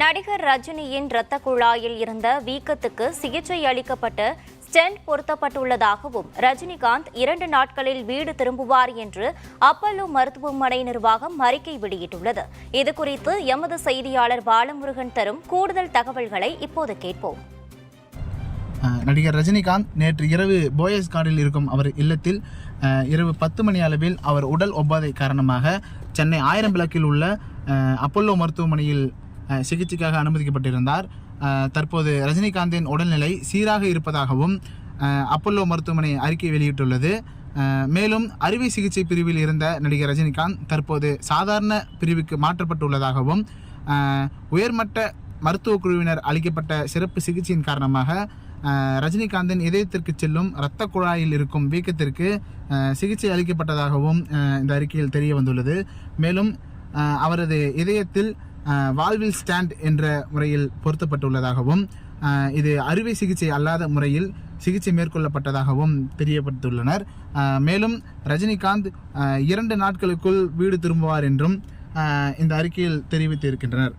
நடிகர் ரஜினியின் இரத்த குழாயில் இருந்த வீக்கத்துக்கு சிகிச்சை அளிக்கப்பட்டு ஸ்டென்ட் பொருத்தப்பட்டுள்ளதாகவும் ரஜினிகாந்த் 2 நாட்களில் வீடு திரும்புவார் என்று அப்பல்லோ மருத்துவமனை நிர்வாகம் அறிக்கை வெளியிட்டுள்ளது. இதுகுறித்து எமது செய்தியாளர் பாலமுருகன் தரும் கூடுதல் தகவல்களை இப்போது கேட்போம். நடிகர் ரஜினிகாந்த் நேற்று இரவு போயஸ் கார்டில் இருக்கும் அவர் இல்லத்தில் இரவு 10 மணி அளவில் அவர் உடல் ஒவ்வாதை காரணமாக சென்னை ஆயிரம்விளக்கில் உள்ள அப்பல்லோ மருத்துவமனையில் சிகிச்சைக்காக அனுமதிக்கப்பட்டிருந்தார். தற்போது ரஜினிகாந்தின் உடல்நிலை சீராக இருப்பதாகவும் அப்பல்லோ மருத்துவமனை அறிக்கை வெளியிட்டுள்ளது. மேலும் அறுவை சிகிச்சை பிரிவில் இருந்த நடிகர் ரஜினிகாந்த் தற்போது சாதாரண பிரிவுக்கு மாற்றப்பட்டுள்ளதாகவும் உயர்மட்ட மருத்துவ குழுவினர் அளிக்கப்பட்ட சிறப்பு சிகிச்சையின் காரணமாக ரஜினிகாந்தின் இதயத்திற்கு செல்லும் இரத்த குழாயில் இருக்கும் வீக்கத்திற்கு சிகிச்சை அளிக்கப்பட்டதாகவும் இந்த அறிக்கையில் தெரிய வந்துள்ளது. மேலும் அவரது இதயத்தில் வால்வில் ஸ்டாண்ட் என்ற முறையில் பொருத்தப்பட்டுள்ளதாகவும் இது அறுவை சிகிச்சை அல்லாத முறையில் சிகிச்சை மேற்கொள்ளப்பட்டதாகவும் தெரியப்பட்டுள்ளனர். மேலும் ரஜினிகாந்த் 2 நாட்களுக்குள் வீடு திரும்புவார் என்றும் இந்த அறிக்கையில் தெரிவித்திருக்கின்றனர்.